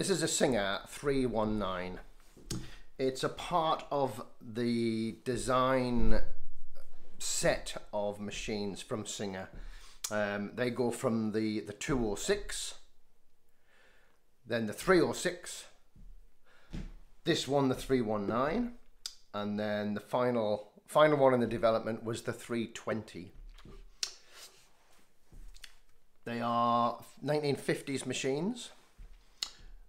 This is a Singer 319. It's a part of the design set of machines from Singer. They go from the 206, then the 306, this one the 319, and then the final one in the development was the 320. They are 1950s machines,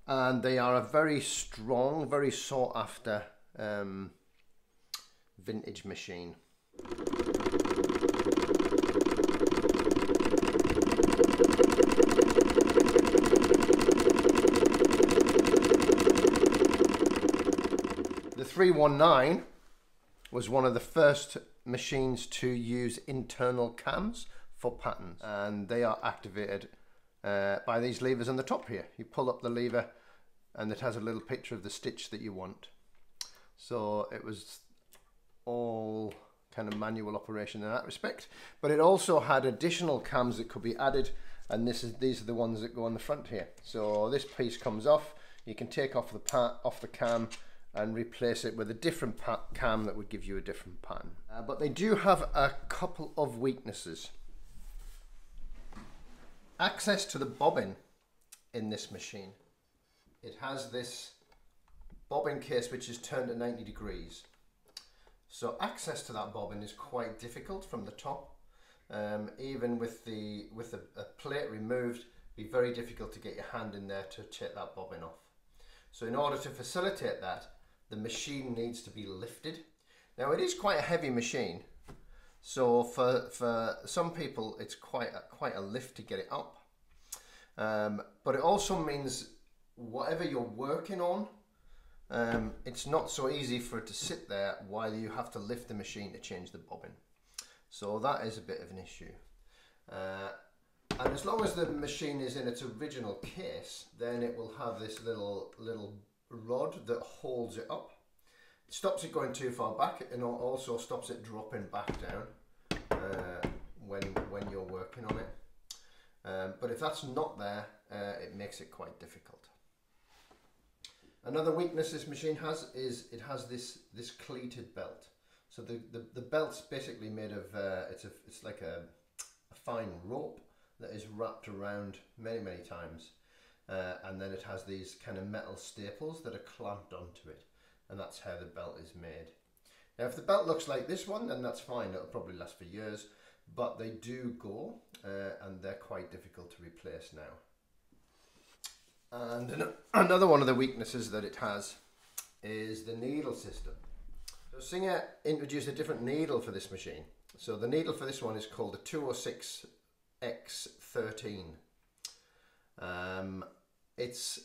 and they are a very strong, very sought after vintage machine. The 319 was one of the first machines to use internal cams for patterns, and they are activated by these levers on the top here. You pull up the lever and it has a little picture of the stitch that you want. So it was all kind of manual operation in that respect, but it also had additional cams that could be added, and these are the ones that go on the front here. So this piece comes off, you can take off the cam and replace it with a different cam that would give you a different pattern. But they do have a couple of weaknesses. Access to the bobbin in this machine. It has this bobbin case which is turned at 90 degrees. So access to that bobbin is quite difficult from the top. Even with a plate removed, it'd be very difficult to get your hand in there to take that bobbin off. So in order to facilitate that, the machine needs to be lifted. Now it is quite a heavy machine, so for some people it's quite a lift to get it up. But it also means whatever you're working on, it's not so easy for it to sit there while you have to lift the machine to change the bobbin. So that is a bit of an issue. And as long as the machine is in its original case, then it will have this little rod that holds it up. It stops it going too far back, and also stops it dropping back down when you're working on it. But if that's not there, it makes it quite difficult. Another weakness this machine has is it has this cleated belt. So the belt's basically made of it's like a fine rope that is wrapped around many times, and then it has these kind of metal staples that are clamped onto it, and that's how the belt is made. Now if the belt looks like this one, then that's fine, it'll probably last for years, but they do go, and they're quite difficult to replace now. And another one of the weaknesses that it has is the needle system. So Singer introduced a different needle for this machine. So the needle for this one is called the 206 X13. It's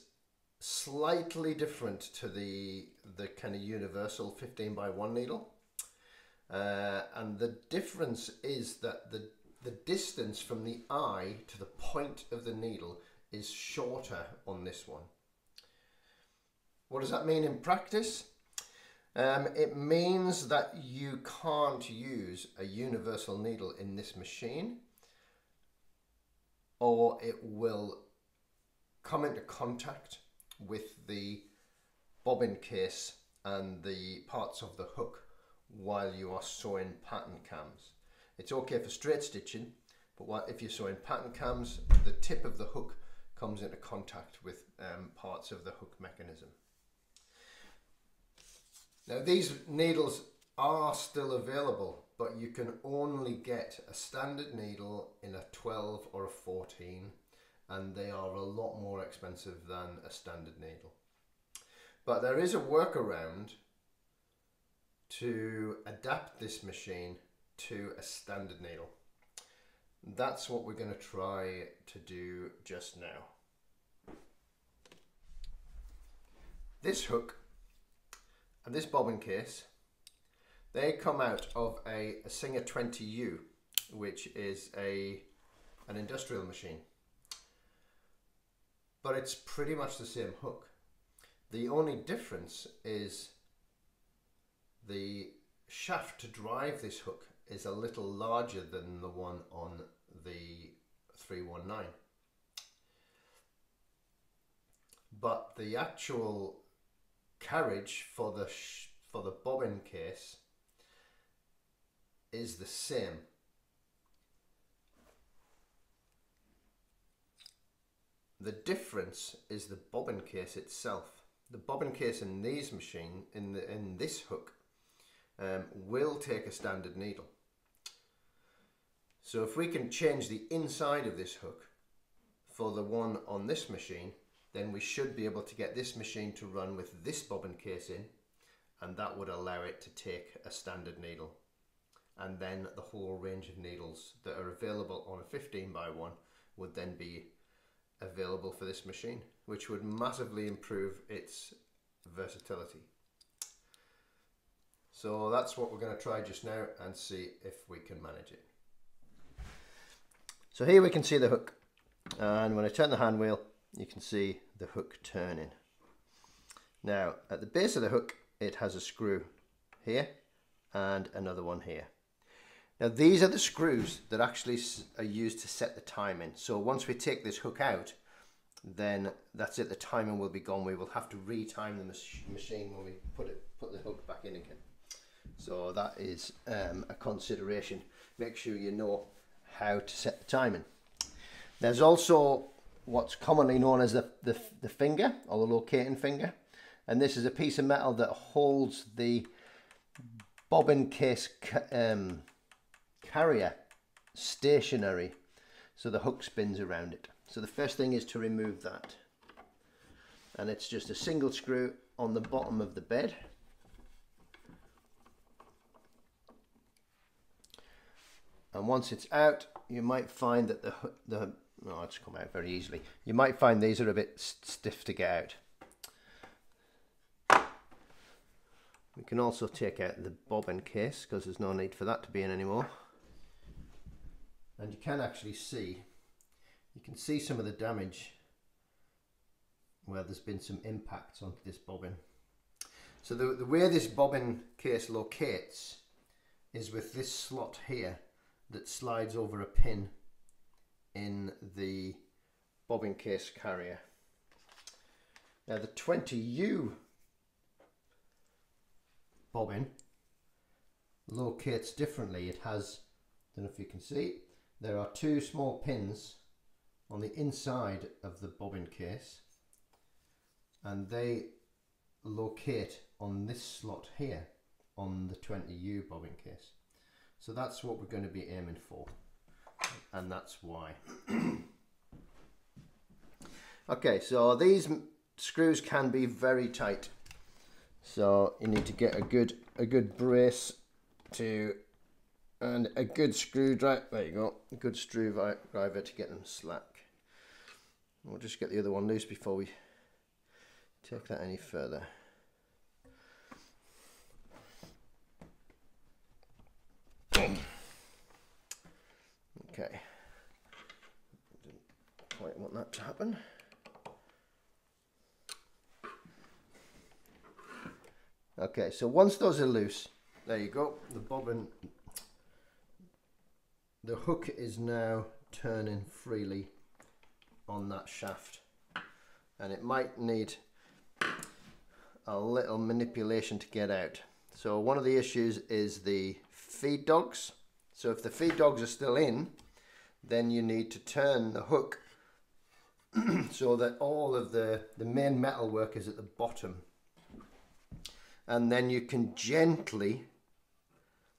slightly different to the kind of universal 15x1 needle, and the difference is that the distance from the eye to the point of the needle is shorter on this one. What does that mean in practice? It means that you can't use a universal needle in this machine, or it will come into contact with the bobbin case and the parts of the hook while you are sewing pattern cams. It's okay for straight stitching, but if you're sewing pattern cams, the tip of the hook comes into contact with parts of the hook mechanism. Now these needles are still available, but you can only get a standard needle in a 12 or a 14, and they are a lot more expensive than a standard needle. But there is a workaround to adapt this machine to a standard needle. That's what we're going to try to do just now. This hook and this bobbin case, they come out of a Singer 20U, which is an industrial machine. But it's pretty much the same hook. The only difference is the shaft to drive this hook is a little larger than the one on the 319. but the actual carriage for the bobbin case is the same. The difference is the bobbin case itself. The bobbin case in these machine, in this hook, will take a standard needle. So if we can change the inside of this hook for the one on this machine, then we should be able to get this machine to run with this bobbin case in, and that would allow it to take a standard needle. And then the whole range of needles that are available on a 15x1 would then be available for this machine, which would massively improve its versatility. So that's what we're going to try just now and see if we can manage it. So here we can see the hook, and when I turn the hand wheel you can see the hook turning. Now at the base of the hook it has a screw here and another one here. Now these are the screws that actually are used to set the time in. So once we take this hook out, then that's it, the timing will be gone. We will have to retime the machine when we put the hook back in again. So that is a consideration. Make sure you know how to set the timing. There's also what's commonly known as the finger, or the locating finger, and this is a piece of metal that holds the bobbin case carrier stationary, so the hook spins around it. So the first thing is to remove that, and it's just a single screw on the bottom of the bed. And once it's out, you might find that no, it's come out very easily. You might find these are a bit stiff to get out. We can also take out the bobbin case because there's no need for that to be in anymore. And you can actually see, you can see some of the damage where there's been some impacts onto this bobbin. So the way this bobbin case locates is with this slot here that slides over a pin in the bobbin case carrier. Now the 20U bobbin locates differently. It has, I don't know if you can see, there are two small pins on the inside of the bobbin case, and they locate on this slot here on the 20U bobbin case. So that's what we're going to be aiming for, and that's why. Okay, so these screws can be very tight, so you need to get a good brace to, and a good screwdriver. There you go, a good screwdriver to get them slack. We'll just get the other one loose before we take that any further. Okay, didn't quite want that to happen. Okay, so once those are loose, there you go, the bobbin, the hook is now turning freely on that shaft, and it might need a little manipulation to get out. So one of the issues is the feed dogs. So if the feed dogs are still in, then you need to turn the hook so that all of the main metal work is at the bottom, and then you can gently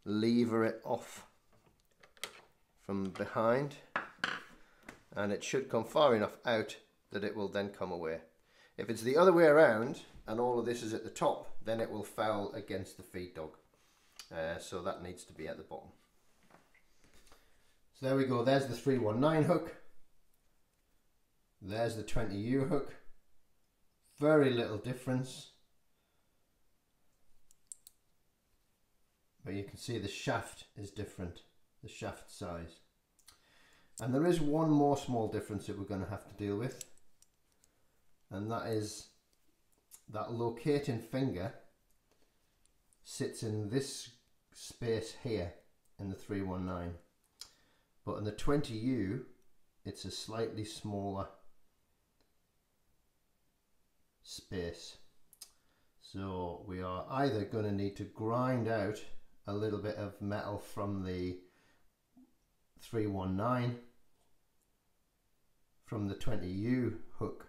lever it off from behind, and it should come far enough out that it will then come away. If it's the other way around and all of this is at the top, then it will foul against the feed dog, so that needs to be at the bottom. So there we go, there's the 319 hook, there's the 20U hook, very little difference, but you can see the shaft is different, the shaft size. And there is one more small difference that we're going to have to deal with, and that is that locating finger sits in this space here in the 319. But in the 20U, it's a slightly smaller space. So we are either going to need to grind out a little bit of metal from the 319 from the 20U hook,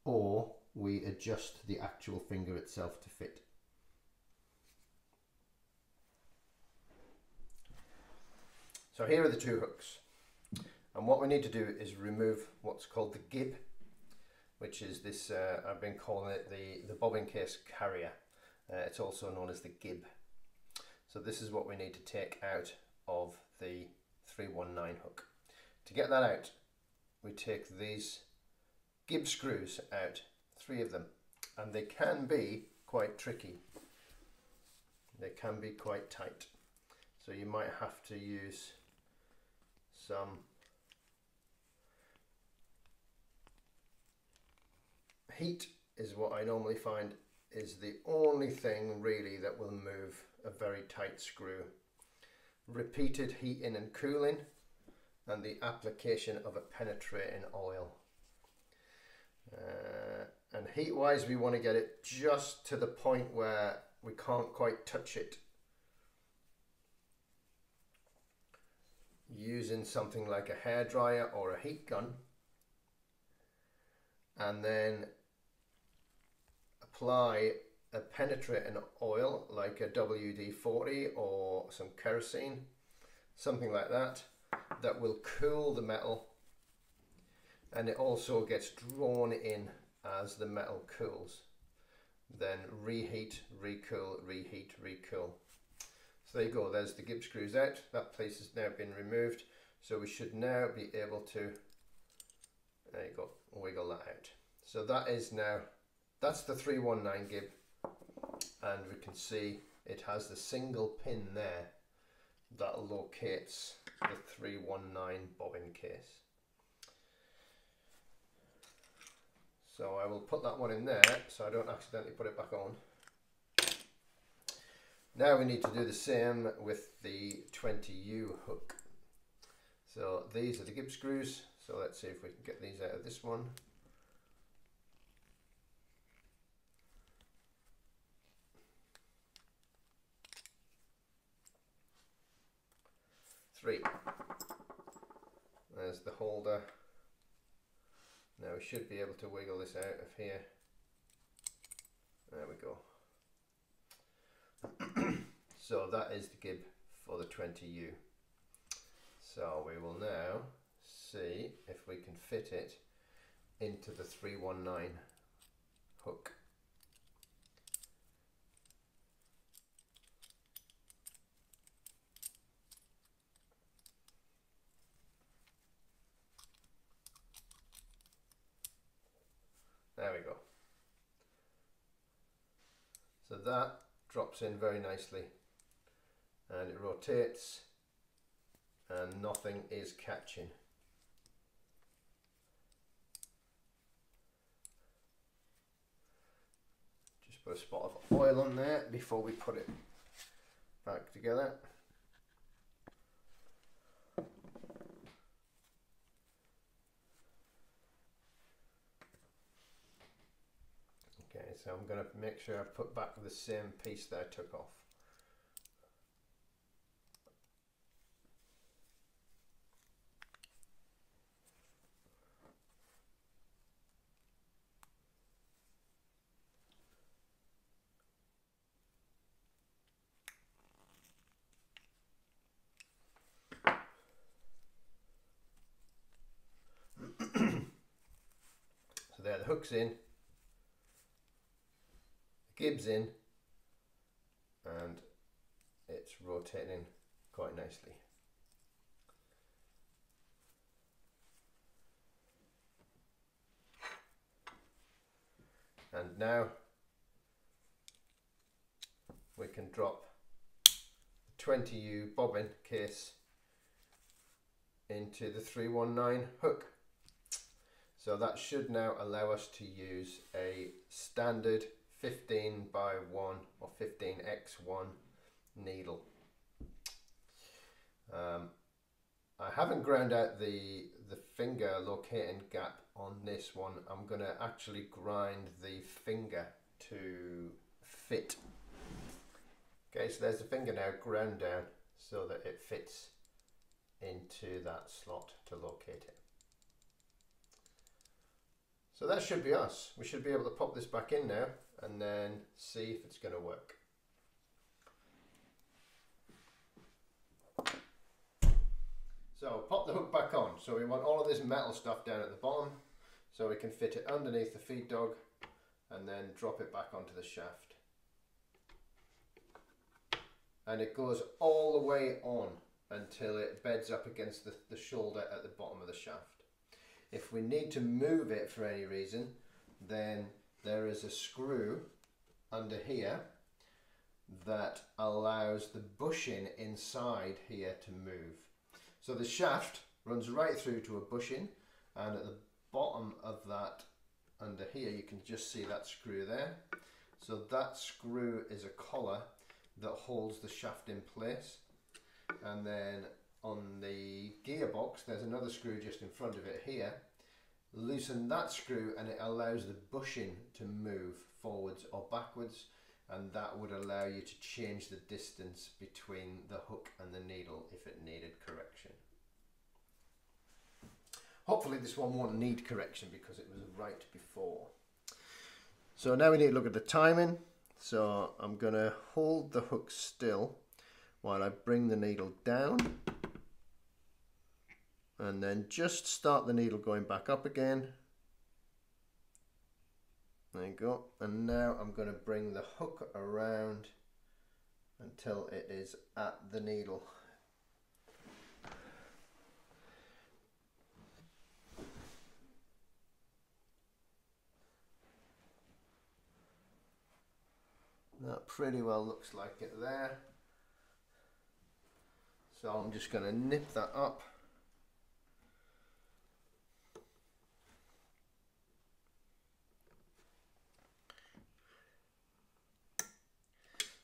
or we adjust the actual finger itself to fit. So here are the two hooks, and what we need to do is remove what's called the gib, which is this, I've been calling it the bobbin case carrier. It's also known as the gib. So this is what we need to take out of the 319 hook. To get that out, we take these gib screws out, 3 of them, and they can be quite tricky. They can be quite tight. So you might have to use some heat, is what I normally find is the only thing really that will move a very tight screw. Repeated heating and cooling, and the application of a penetrating oil. And heat wise, we want to get it just to the point where we can't quite touch it. Using something like a hairdryer or a heat gun, and then apply a penetrating oil like a WD-40 or some kerosene, something like that, that will cool the metal, and it also gets drawn in as the metal cools. Then reheat, recool, reheat, recool. So there you go, there's the gib screws out. That piece has now been removed, so we should now be able to, there you go, wiggle that out. So that is now, that's the 319 gib, and we can see it has the single pin there that locates the 319 bobbin case. So I will put that one in there so I don't accidentally put it back on. Now we need to do the same with the 20U hook. So these are the gib screws, so let's see if we can get these out of this one. Three. There's the holder. Now we should be able to wiggle this out of here. There we go. So that is the gib for the 20U. So we will now see if we can fit it into the 319 hook. There we go. So that drops in very nicely, and it rotates and nothing is catching. Just put a spot of oil on there before we put it back together. Okay, so I'm going to make sure I put back the same piece that I took off. So there, the hook's in, the gib's in, and it's rotating quite nicely. And now we can drop the 20U bobbin case into the 319 hook. So that should now allow us to use a standard 15 by 1 or 15x1 needle. I haven't ground out the finger locating gap on this one. I'm going to actually grind the finger to fit. Okay, so there's the finger now ground down so that it fits into that slot to locate it. So that should be us. We should be able to pop this back in now and then see if it's going to work. So pop the hook back on. So we want all of this metal stuff down at the bottom so we can fit it underneath the feed dog and then drop it back onto the shaft. And it goes all the way on until it beds up against the shoulder at the bottom of the shaft. If we need to move it for any reason, then there is a screw under here that allows the bushing inside here to move. So the shaft runs right through to a bushing, and at the bottom of that under here you can just see that screw there. So that screw is a collar that holds the shaft in place, and then on the gearbox there's another screw just in front of it here. Loosen that screw and it allows the bushing to move forwards or backwards, and that would allow you to change the distance between the hook and the needle if it needed correction. Hopefully this one won't need correction because it was right before. So now we need to look at the timing. So I'm going to hold the hook still while I bring the needle down, and then just start the needle going back up again. There you go. And now I'm going to bring the hook around until it is at the needle. That pretty well looks like it there. So I'm just going to nip that up.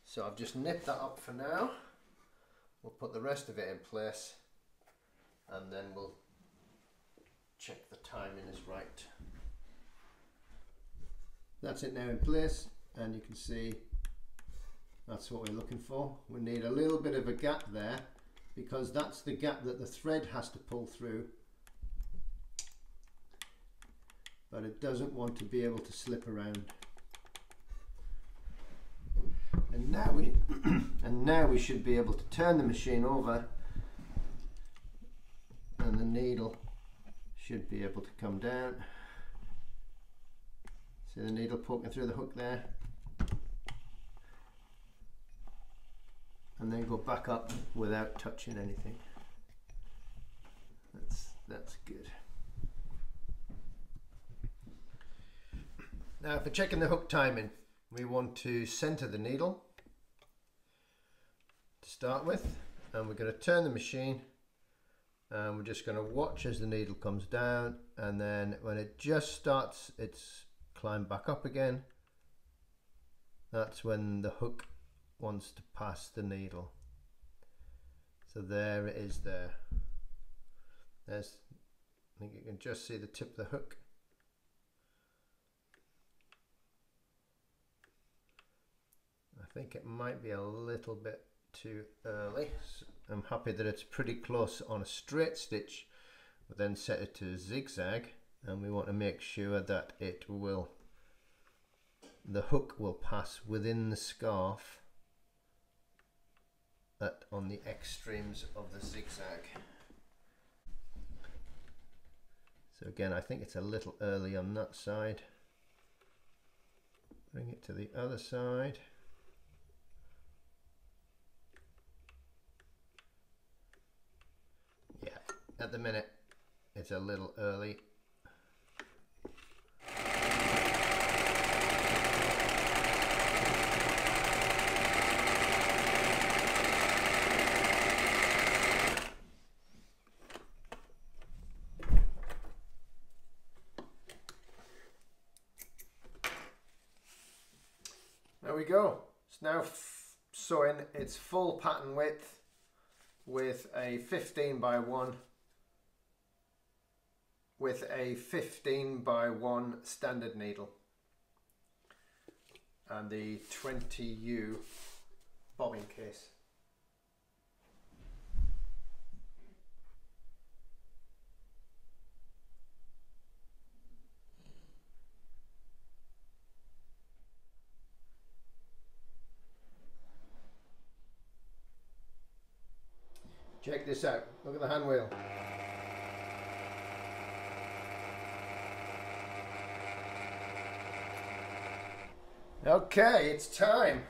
So I've just nipped that up for now. We'll put the rest of it in place and then we'll check the timing is right. That's it now in place, and you can see that's what we're looking for. We need a little bit of a gap there because that's the gap that the thread has to pull through, but it doesn't want to be able to slip around. And now we should be able to turn the machine over and the needle should be able to come down. See the needle poking through the hook there, and then go back up without touching anything. That's good. Now for checking the hook timing, we want to center the needle to start with, and we're going to turn the machine and we're just going to watch as the needle comes down, and then when it just starts its climb back up again, that's when the hook wants to pass the needle. So there it is there. I think you can just see the tip of the hook. I think it might be a little bit too early. So I'm happy that it's pretty close on a straight stitch. We'll then set it to zigzag, and we want to make sure that the hook will pass within the scarf on the extremes of the zigzag. So again, I think it's a little early on that side. Bring it to the other side. Yeah, at the minute it's a little early. There we go. It's now sewing its full pattern width with a 15 by 1 standard needle and the 20U bobbin case. Check this out, look at the hand wheel. Okay, it's time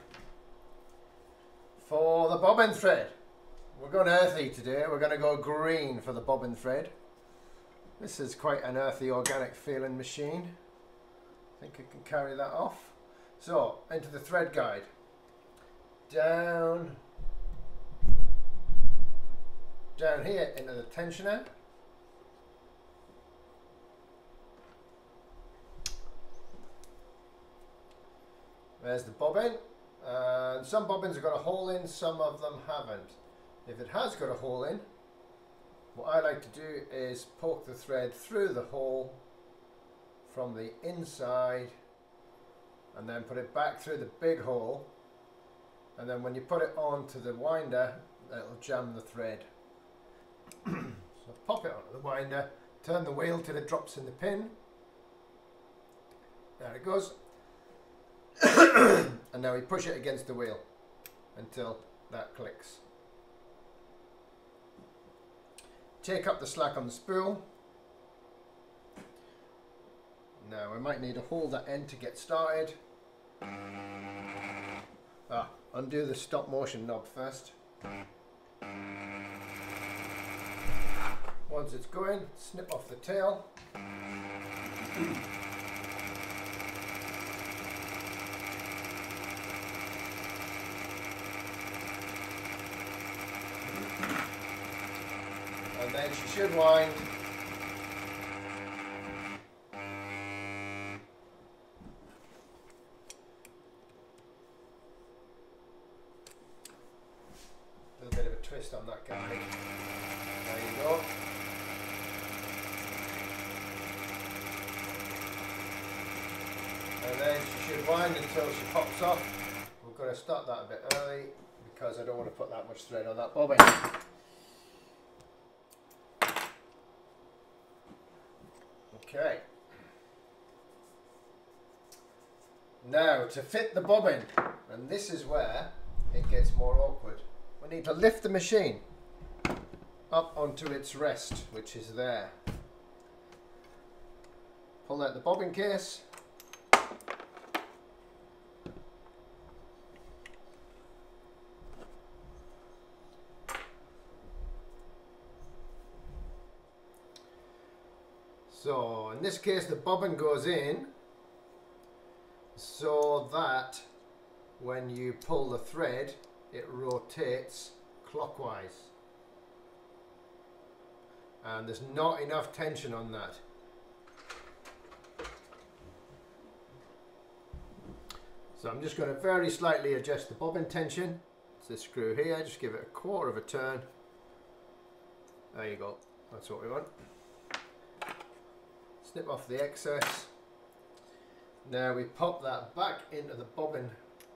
for the bobbin thread. We're going earthy today, we're going to go green for the bobbin thread. This is quite an earthy, organic feeling machine. I think it can carry that off. So, into the thread guide. Down here into the tensioner. There's the bobbin, and some bobbins have got a hole in, some of them haven't. If it has got a hole in, what I like to do is poke the thread through the hole from the inside and then put it back through the big hole, and then when you put it onto the winder, it'll jam the thread. So pop it onto the winder, turn the wheel till it drops in the pin. There it goes. And now we push it against the wheel until that clicks. Take up the slack on the spool. Now we might need to hold that end to get started. Undo the stop motion knob first. Once it's going, snip off the tail. And then she should wind. A little bit of a twist on that guy. There you go. And then she should wind until she pops off. We're going to start that a bit early because I don't want to put that much thread on that bobbin. Okay. Now to fit the bobbin, and this is where it gets more awkward. We need to lift the machine up onto its rest, which is there. Pull out the bobbin case. So in this case the bobbin goes in so that when you pull the thread it rotates clockwise, and there's not enough tension on that. So I'm just going to very slightly adjust the bobbin tension. It's this screw here, just give it a quarter of a turn. There you go, that's what we want. Snip off the excess. Now we pop that back into the bobbin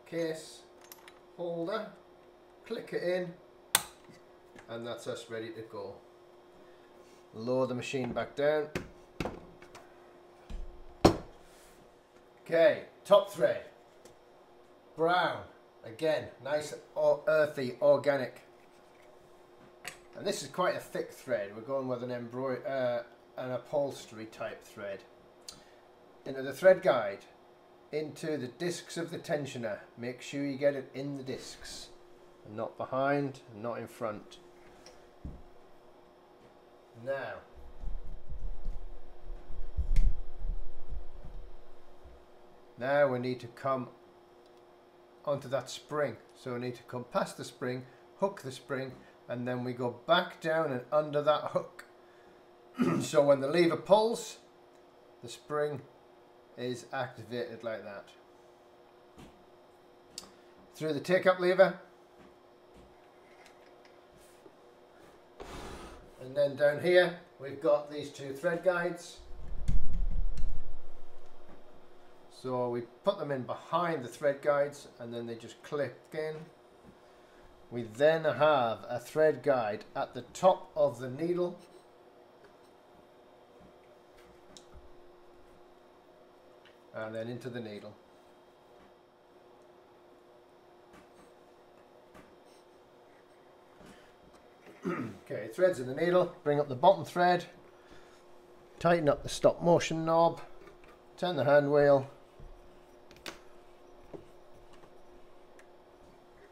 case holder, click it in, and that's us ready to go. Lower the machine back down. Okay, top thread. Brown. Again, nice earthy, organic. And this is quite a thick thread. We're going with an upholstery type thread. Into the thread guide, into the discs of the tensioner. Make sure you get it in the discs, and not behind, and not in front. Now we need to come onto that spring. So we need to come past the spring, hook the spring, and then we go back down and under that hook. So when the lever pulls, the spring is activated like that. Through the take-up lever. And then down here we've got these two thread guides. So we put them in behind the thread guides and then they just click in. We then have a thread guide at the top of the needle. And then into the needle. Okay, threads in the needle, bring up the bottom thread, tighten up the stop motion knob, turn the hand wheel,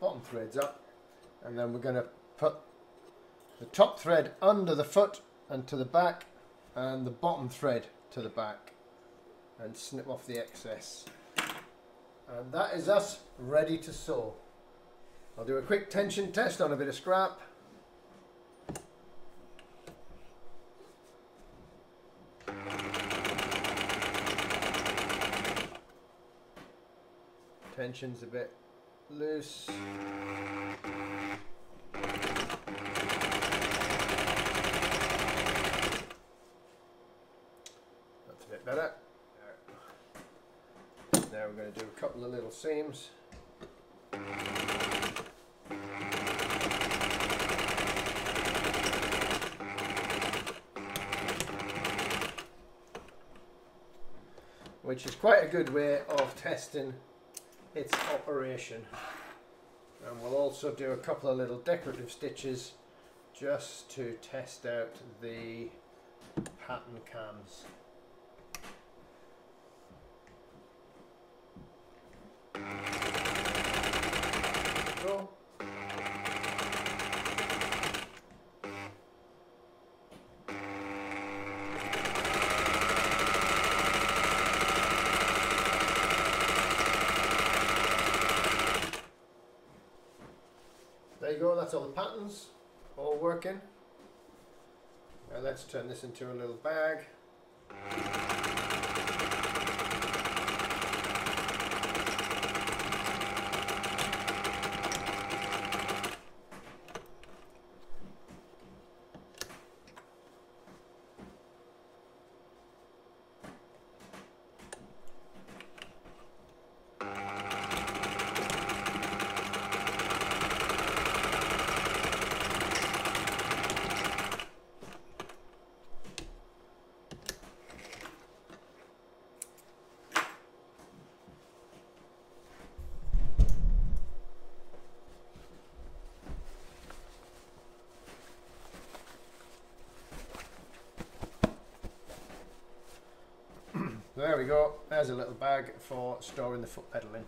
bottom threads up, and then we're going to put the top thread under the foot and to the back, and the bottom thread to the back, and snip off the excess. And that is us ready to sew. I'll do a quick tension test on a bit of scrap. Tension's a bit loose. That's a bit better. Now we're going to do a couple of little seams. Which is quite a good way of testing its operation. And we'll also do a couple of little decorative stitches just to test out the pattern cams. Go. There you go, that's all the patterns, all working. Now let's turn this into a little bag. There we go, there's a little bag for storing the foot pedal in.